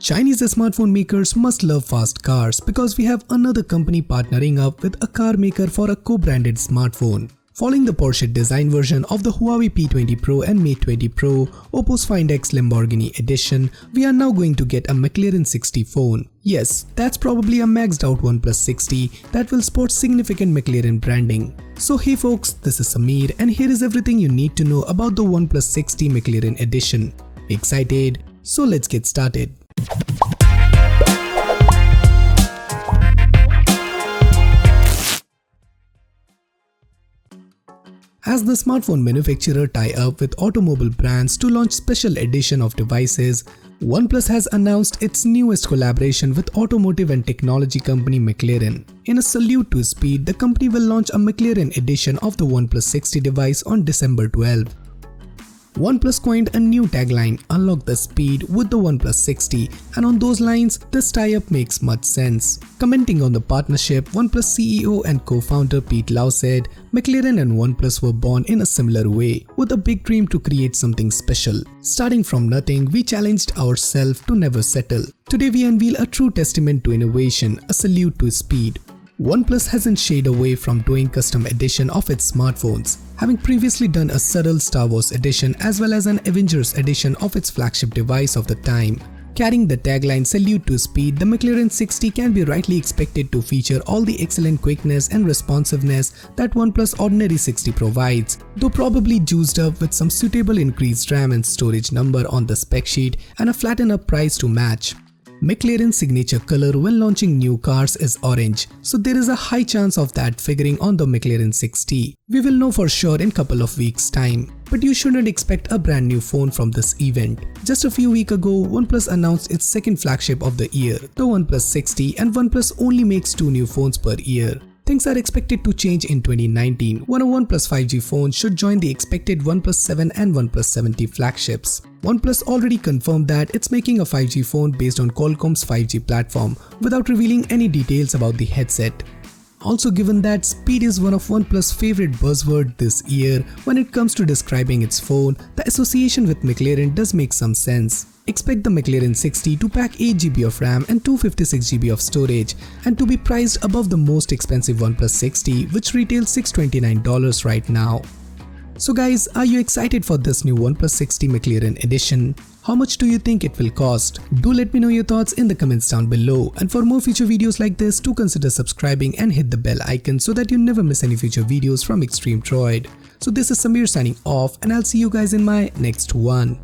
Chinese smartphone makers must love fast cars because we have another company partnering up with a car maker for a co-branded smartphone. Following the Porsche Design version of the Huawei P20 Pro and Mate 20 Pro, Oppo's Find X Lamborghini Edition, we are now going to get a McLaren 60 phone. Yes, that's probably a maxed out OnePlus 60 that will sport significant McLaren branding. So hey folks, this is Samir and here is everything you need to know about the OnePlus 60 McLaren Edition. Excited? So let's get started. As the smartphone manufacturer tie up with automobile brands to launch special edition of devices, OnePlus has announced its newest collaboration with automotive and technology company McLaren. In a salute to speed, the company will launch a McLaren edition of the OnePlus 60 device on December 12. OnePlus coined a new tagline, "Unlock the speed with the OnePlus 60", and on those lines, this tie-up makes much sense. Commenting on the partnership, OnePlus CEO and co-founder Pete Lau said, "McLaren and OnePlus were born in a similar way, with a big dream to create something special. Starting from nothing, we challenged ourselves to never settle. Today we unveil a true testament to innovation, a salute to speed." OnePlus hasn't shied away from doing custom edition of its smartphones, having previously done a subtle Star Wars edition as well as an Avengers edition of its flagship device of the time. Carrying the tagline "Salute to Speed", the McLaren 60 can be rightly expected to feature all the excellent quickness and responsiveness that OnePlus Ordinary 60 provides, though probably juiced up with some suitable increased RAM and storage number on the spec sheet and a flattened up price to match. McLaren's signature color when launching new cars is orange, so there is a high chance of that figuring on the McLaren 60. We will know for sure in couple of weeks time. But you shouldn't expect a brand new phone from this event. Just a few weeks ago, OnePlus announced its second flagship of the year, the OnePlus 60, and OnePlus only makes 2 new phones per year. Things are expected to change in 2019 when a OnePlus 5G phone should join the expected OnePlus 7 and OnePlus 7T flagships. OnePlus already confirmed that it's making a 5G phone based on Qualcomm's 5G platform without revealing any details about the headset. Also, given that speed is one of OnePlus' favorite buzzword this year when it comes to describing its phone, the association with McLaren does make some sense. Expect the McLaren 60 to pack 8GB of RAM and 256GB of storage and to be priced above the most expensive OnePlus 60, which retails $629 right now. So guys, are you excited for this new OnePlus 60 McLaren edition? How much do you think it will cost? Do let me know your thoughts in the comments down below, and for more future videos like this, do consider subscribing and hit the bell icon so that you never miss any future videos from Extreme Droid. So this is Samir signing off, and I'll see you guys in my next one.